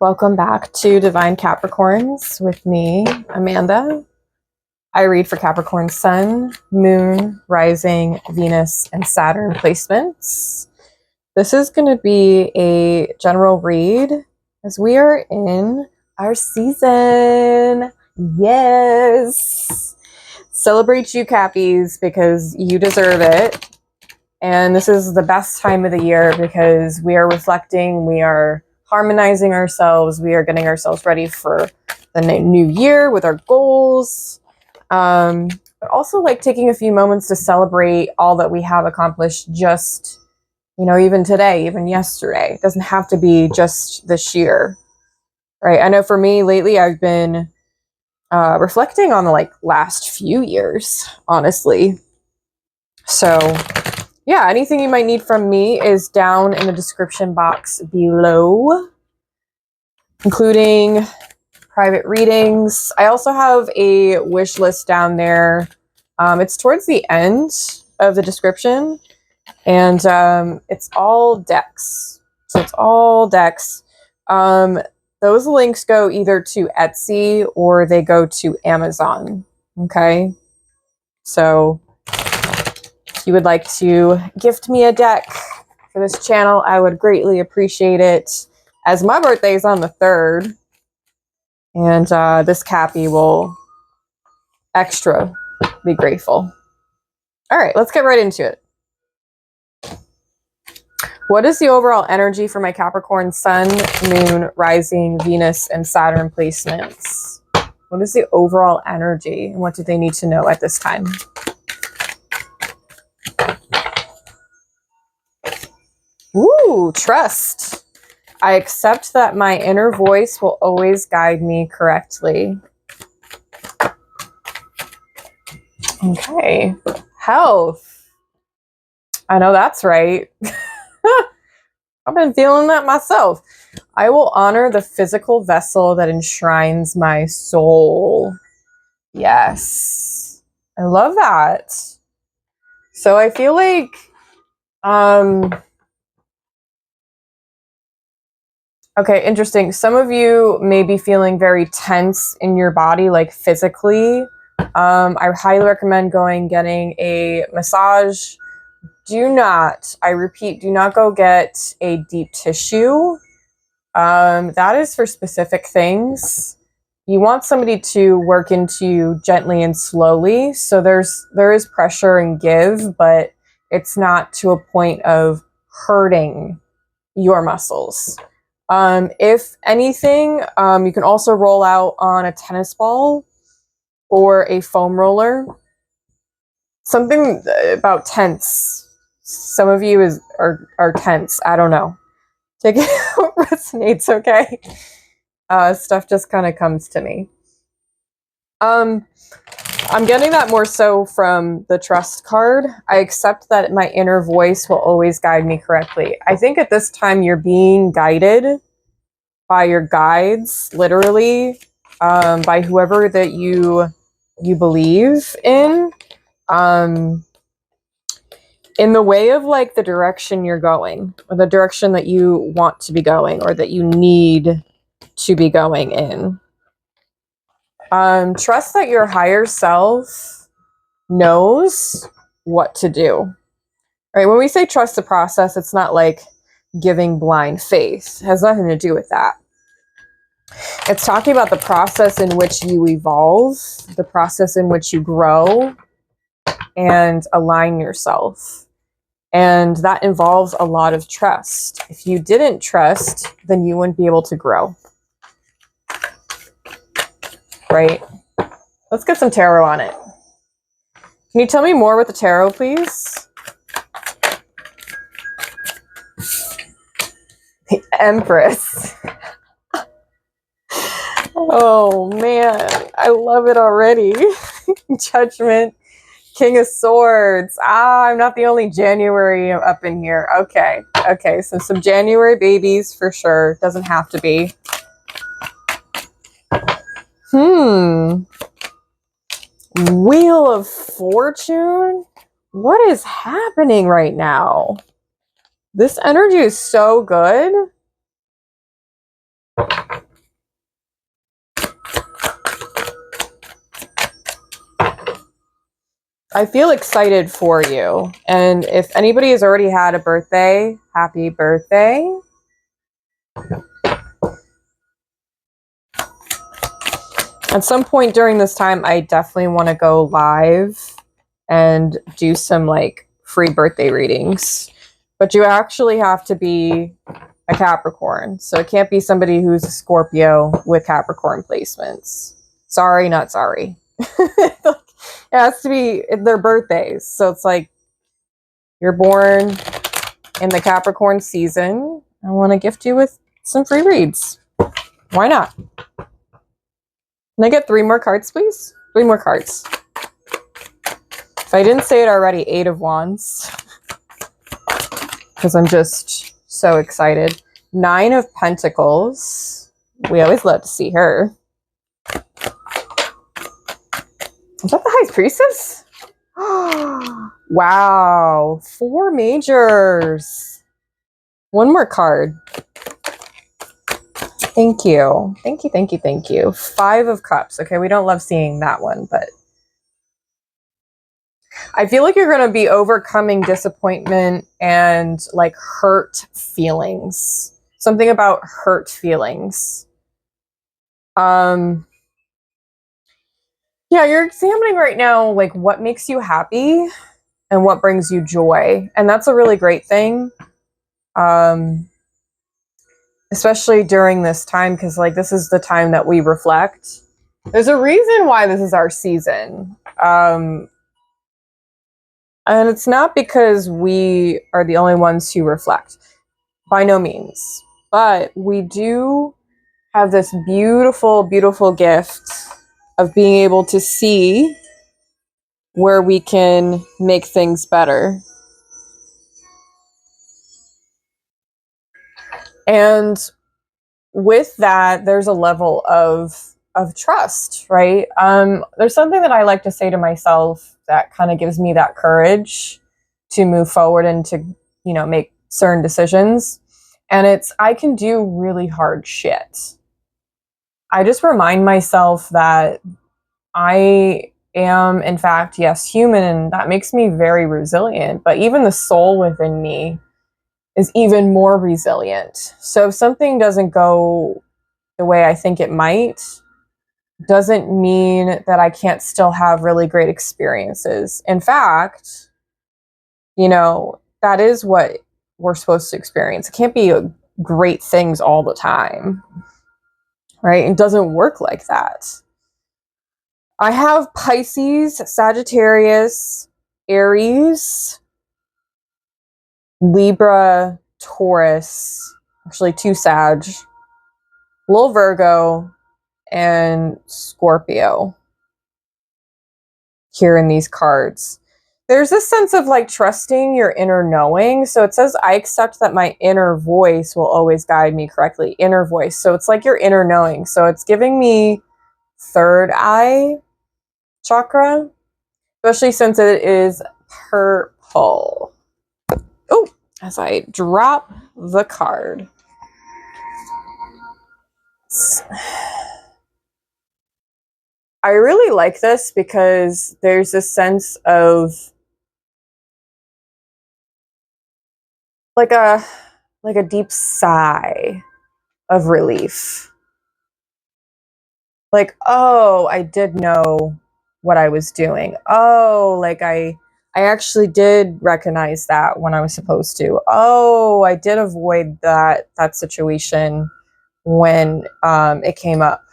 Welcome back to Divine Capricorns with me, Amanda. I read for Capricorn Sun, Moon, Rising, Venus, and Saturn placements. This is going to be a general read as we are in our season. Yes! Celebrate you, Cappies, because you deserve it. And this is the best time of the year because we are reflecting, we are harmonizing ourselves, we are getting ourselves ready for the new year with our goals. But also like taking a few moments to celebrate all that we have accomplished just, even today, even yesterday. It doesn't have to be just this year, right? I know for me lately, I've been reflecting on the last few years, honestly. So yeah, anything you might need from me is down in the description box below, including private readings. I also have a wish list down there. It's towards the end of the description, and it's all decks. So it's all decks. Those links go either to Etsy or they go to Amazon. Okay, so if you would like to gift me a deck for this channel, I would greatly appreciate it, as my birthday is on the 3rd, and this Cappy will extra be grateful. All right, let's get right into it. What is the overall energy for my Capricorn Sun, Moon, Rising, Venus, and Saturn placements? What is the overall energy, and what do they need to know at this time? Ooh, trust. I accept that my inner voice will always guide me correctly. Okay. Health. I know that's right. I've been feeling that myself. I will honor the physical vessel that enshrines my soul. Yes. I love that. So I feel like okay, interesting. Some of you may be feeling very tense in your body, like physically. I highly recommend getting a massage. I repeat, do not go get a deep tissue. That is for specific things. You want somebody to work into you gently and slowly. So there is pressure and give, but it's not to a point of hurting your muscles. If anything, you can also roll out on a tennis ball or a foam roller. Something about tense. Some of you are tense. I don't know. Take it how it resonates, okay? Stuff just kind of comes to me. I'm getting that more so from the trust card. I accept that my inner voice will always guide me correctly. I think at this time you're being guided by your guides, literally, by whoever that you believe in the way of the direction you're going, or the direction that you want to be going, or that you need to be going in. Trust that your higher self knows what to do. Right? When we say trust the process, it's not like giving blind faith. It has nothing to do with that. It's talking about the process in which you evolve, the process in which you grow and align yourself. And that involves a lot of trust. If you didn't trust, then you wouldn't be able to grow. Right? Let's get some tarot on it. Can you tell me more with the tarot, please? The Empress. Oh, man. I love it already. Judgment. King of Swords. I'm not the only January up in here. Okay. Okay, so some January babies for sure. Doesn't have to be. Wheel of Fortune? What is happening right now? This energy is so good. I feel excited for you. And if anybody has already had a birthday, happy birthday. At some point during this time, I definitely want to go live and do some like free birthday readings. But you actually have to be a Capricorn. So it can't be somebody who's a Scorpio with Capricorn placements. Sorry, not sorry. It has to be their birthdays. So it's like you're born in the Capricorn season. I want to gift you with some free reads. Why not? Can I get 3 more cards, please? 3 more cards. If I didn't say it already, 8 of Wands. Because I'm just so excited. 9 of Pentacles. We always love to see her. Is that the High Priestess? Wow. 4 majors. 1 more card. Thank you. Thank you, thank you, thank you. 5 of Cups. Okay, we don't love seeing that one, but I feel like you're going to be overcoming disappointment and like hurt feelings. Something about hurt feelings. Yeah, you're examining right now like what makes you happy and what brings you joy. And that's a really great thing. Especially during this time, because like this is the time that we reflect. There's a reason why this is our season. And it's not because we are the only ones who reflect. By no means. But we do have this beautiful, beautiful gift of being able to see where we can make things better. And with that, there's a level of trust, right? There's something that I like to say to myself that kind of gives me that courage to move forward and to, you know, make certain decisions. And it's, I can do really hard shit. I just remind myself that I am, in fact, yes, human, and that makes me very resilient. But even the soul within me is even more resilient. So if something doesn't go the way I think it might, doesn't mean that I can't still have really great experiences. In fact, you know, that is what we're supposed to experience. It can't be great things all the time, right? It doesn't work like that. I have Pisces, Sagittarius, Aries, Libra, Taurus, actually 2 Sag, little Virgo, and Scorpio here in these cards. There's this sense of like trusting your inner knowing. So it says, I accept that my inner voice will always guide me correctly. Inner voice. So it's like your inner knowing. So it's giving me third eye chakra, especially since it is purple. Oh, as I drop the card. I really like this because there's a sense of like a deep sigh of relief. Like, oh, I did know what I was doing. Oh, like I actually did recognize that when I was supposed to. Oh, I did avoid that situation when it came up.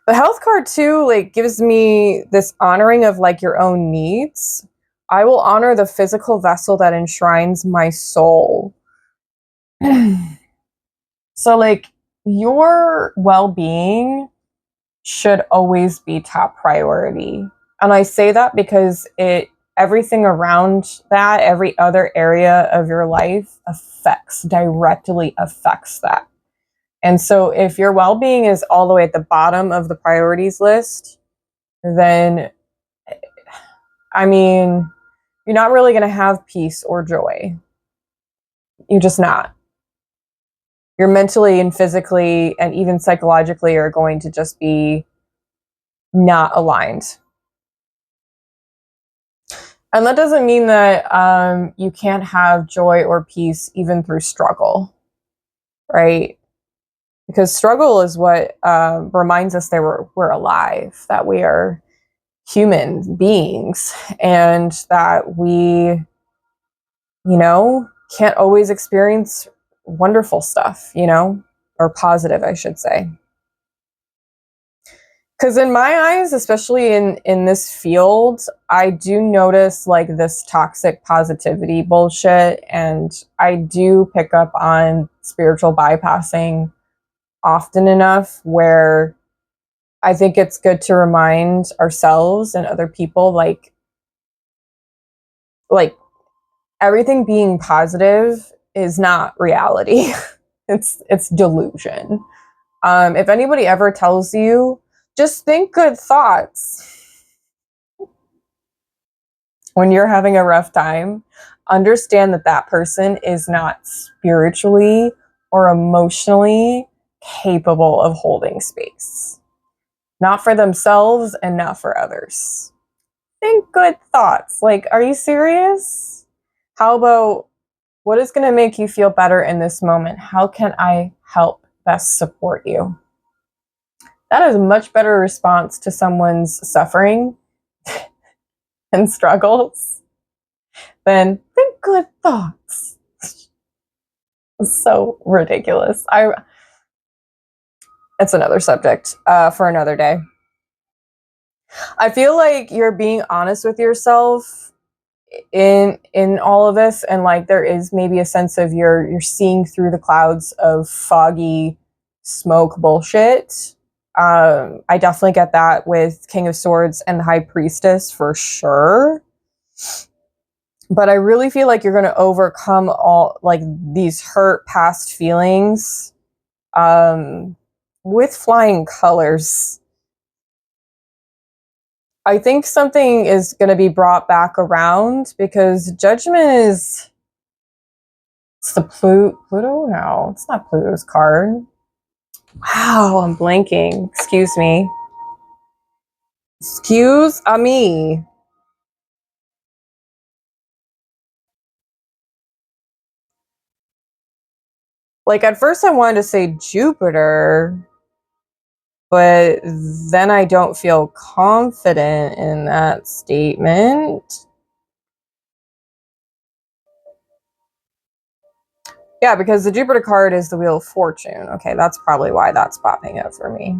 The health card too, like, gives me this honoring of like your own needs. I will honor the physical vessel that enshrines my soul. So like your well-being should always be top priority. And I say that because everything around that, every other area of your life directly affects that. And so if your well-being is all the way at the bottom of the priorities list, then, I mean, you're not really going to have peace or joy. You're just not. You're mentally and physically and even psychologically are going to just be not aligned. And that doesn't mean that you can't have joy or peace even through struggle, right? Because struggle is what reminds us that we're alive, that we are human beings, and that we, can't always experience wonderful stuff, or positive, I should say. Because in my eyes, especially in this field, I do notice like this toxic positivity bullshit, and I do pick up on spiritual bypassing often enough where I think it's good to remind ourselves and other people like everything being positive is not reality. it's delusion. If anybody ever tells you, just think good thoughts when you're having a rough time, understand that that person is not spiritually or emotionally capable of holding space. Not for themselves and not for others. Think good thoughts. Like, are you serious? How about what is going to make you feel better in this moment? How can I help best support you? That is a much better response to someone's suffering and struggles than think good thoughts. It's so ridiculous. It's another subject for another day. I feel like you're being honest with yourself in all of this, and like there is maybe a sense of you're seeing through the clouds of foggy smoke bullshit. I definitely get that with King of Swords and the High Priestess for sure. But I really feel like you're going to overcome all like these hurt past feelings with flying colors. I think something is going to be brought back around because Judgment is... It's the Pluto? No, it's not Pluto's card. Wow, I'm blanking. Excuse me. Excuse me. Like, at first I wanted to say Jupiter, but then I don't feel confident in that statement. Yeah, because the Jupiter card is the Wheel of Fortune. Okay, that's probably why that's popping up for me.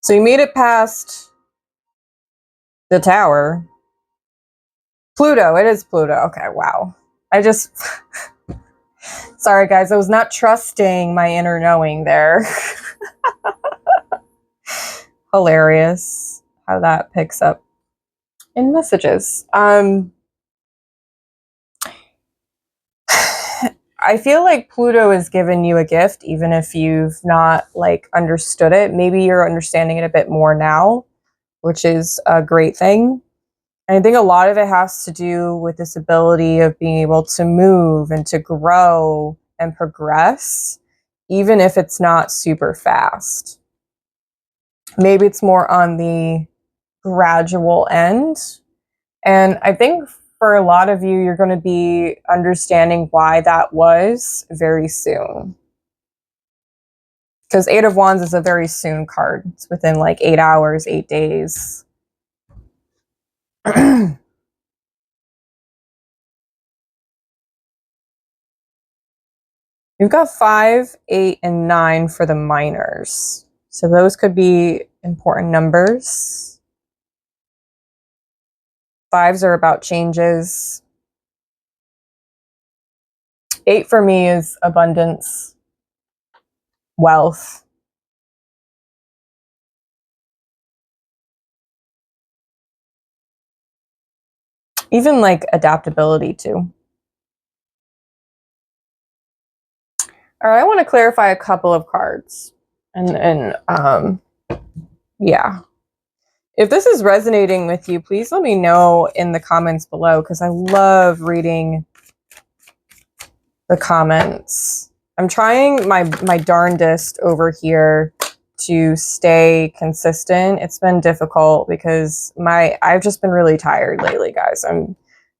So you made it past the Tower. Pluto, it is Pluto. Okay, wow. I just... Sorry, guys, I was not trusting my inner knowing there. Hilarious how that picks up in messages. I feel like Pluto has given you a gift, even if you've not like understood it. Maybe you're understanding it a bit more now, which is a great thing. And I think a lot of it has to do with this ability of being able to move and to grow and progress, even if it's not super fast. Maybe it's more on the gradual end. And I think for a lot of you, you're going to be understanding why that was very soon. Because 8 of Wands is a very soon card. It's within like 8 hours, 8 days. You've got 5, 8, and 9 for the minors. So those could be important numbers. 5s are about changes. 8 for me is abundance, wealth. Even like adaptability too. All right, I want to clarify a couple of cards. And yeah. If this is resonating with you, please let me know in the comments below, because I love reading the comments. I'm trying my darndest over here to stay consistent. It's been difficult because I've just been really tired lately, guys. I'm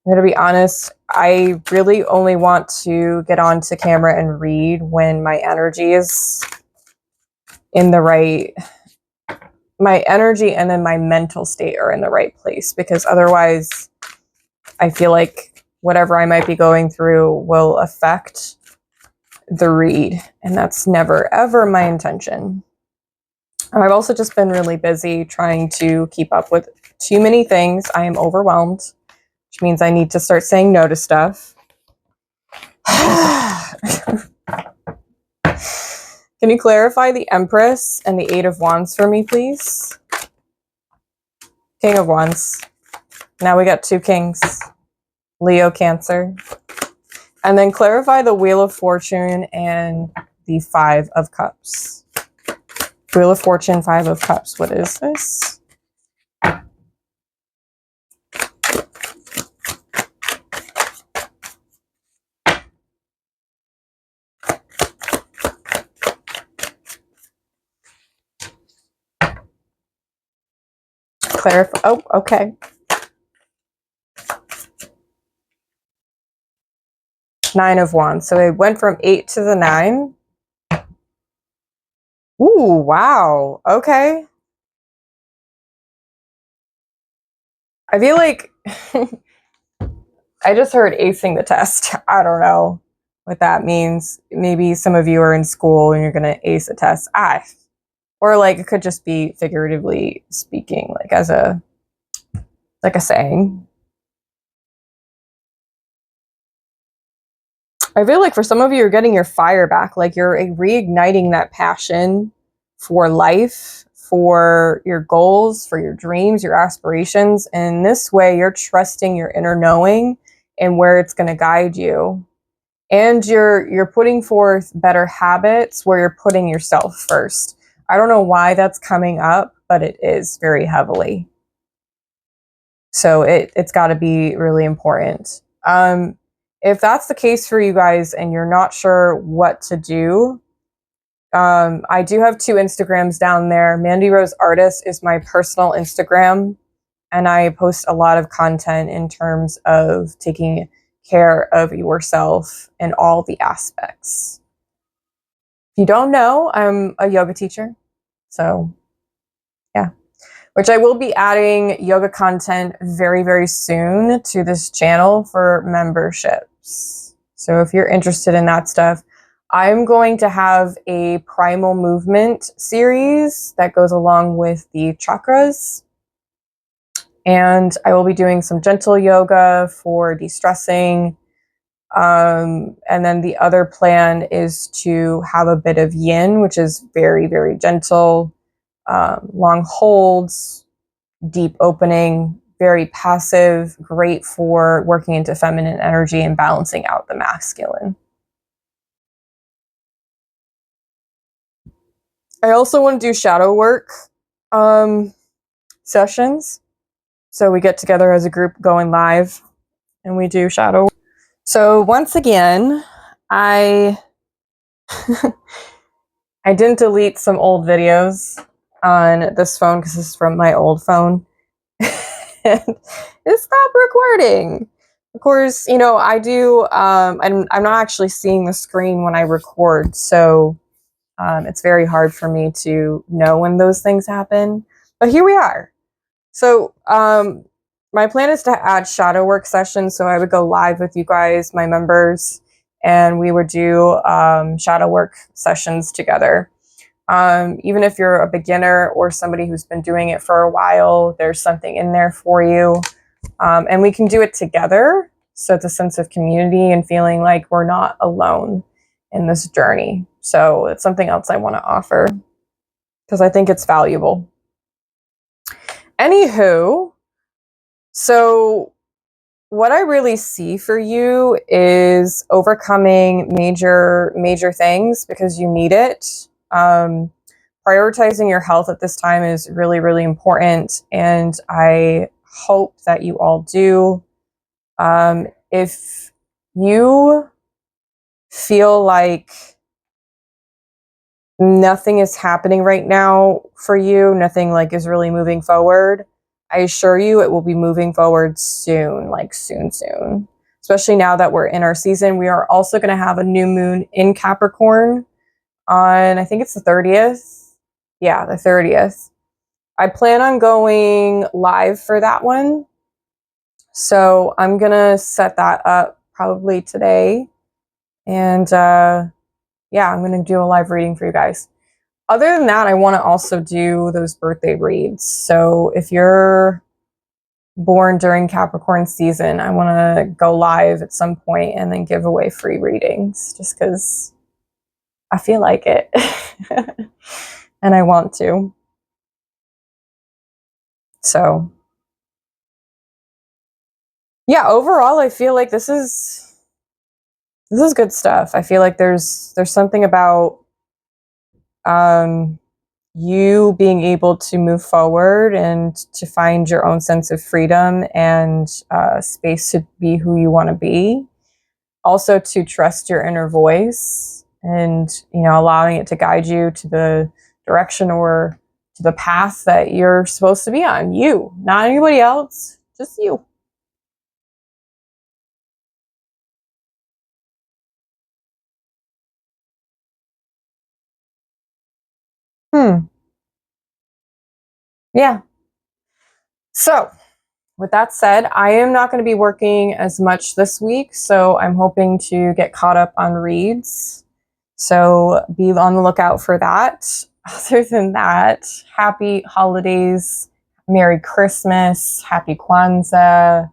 gonna be honest. I really only want to get onto camera and read when my energy is in the right, my energy and then my mental state are in the right place, because otherwise I feel like whatever I might be going through will affect the read, and that's never ever my intention. I've also just been really busy trying to keep up with too many things. I am overwhelmed, which means I need to start saying no to stuff. Can you clarify the Empress and the Eight of Wands for me, please? King of Wands. Now we got two kings. Leo, Cancer. And then clarify the Wheel of Fortune and the Five of Cups. Wheel of Fortune, Five of Cups. What is this? Clarify. Oh, okay. Nine of Wands. So it went from 8 to the 9. Ooh, wow. Okay. I feel like I just heard acing the test. I don't know what that means. Maybe some of you are in school and you're going to ace a test. Or like it could just be figuratively speaking, like as a saying. I feel like for some of you, you're getting your fire back. Like you're reigniting that passion for life, for your goals, for your dreams, your aspirations. And in this way, you're trusting your inner knowing and where it's going to guide you. And you're putting forth better habits where you're putting yourself first. I don't know why that's coming up, but it is very heavily. So it's got to be really important. If that's the case for you guys and you're not sure what to do, I do have two Instagrams down there. MandeeRoseArtist is my personal Instagram, and I post a lot of content in terms of taking care of yourself in all the aspects. If you don't know, I'm a yoga teacher. So yeah, which I will be adding yoga content very, very soon to this channel for memberships. So if you're interested in that stuff, I'm going to have a primal movement series that goes along with the chakras. And I will be doing some gentle yoga for de-stressing. And then the other plan is to have a bit of yin, which is very, very gentle, long holds, deep opening, very passive, great for working into feminine energy and balancing out the masculine. I also want to do shadow work sessions. So we get together as a group going live and we do shadow work. So once again, I didn't delete some old videos on this phone because this is from my old phone. And it stopped recording. Of course, you know, I do, I'm not actually seeing the screen when I record, so it's very hard for me to know when those things happen. But here we are. So my plan is to add shadow work sessions, so I would go live with you guys, my members, and we would do shadow work sessions together. Even if you're a beginner or somebody who's been doing it for a while, there's something in there for you. And we can do it together. So it's a sense of community and feeling like we're not alone in this journey. So it's something else I want to offer because I think it's valuable. Anywho, so what I really see for you is overcoming major things because you need it. Prioritizing your health at this time is really, really important, and I hope that you all do. If you feel like nothing is happening right now for you. Nothing like is really moving forward. I assure you it will be moving forward soon, like soon, soon. Especially now that we're in our season. We are also going to have a new moon in Capricorn on, I think it's the 30th. Yeah, the 30th. I plan on going live for that one. So I'm going to set that up probably today. And yeah, I'm going to do a live reading for you guys. Other than that, I want to also do those birthday reads. So if you're born during Capricorn season, I want to go live at some point and then give away free readings just because I feel like it and I want to. So yeah, overall, I feel like this is good stuff. I feel like there's something about you being able to move forward and to find your own sense of freedom and space to be who you want to be. Also to trust your inner voice and, you know, allowing it to guide you to the direction or to the path that you're supposed to be on. You, not anybody else, just you. Yeah. So with that said, I am not going to be working as much this week, so I'm hoping to get caught up on reads. So be on the lookout for that. Other than that, happy holidays, Merry Christmas, Happy Kwanzaa,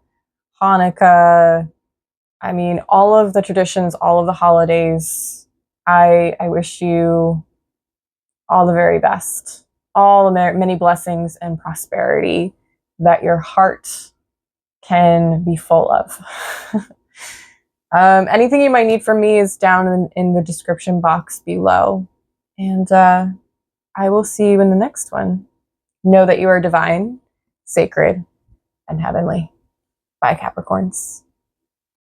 Hanukkah. I mean, all of the traditions, all of the holidays. I wish you all the very best, all the many blessings and prosperity that your heart can be full of. Anything you might need from me is down in the description box below. And I will see you in the next one. Know that you are divine, sacred, and heavenly. Bye, Capricorns.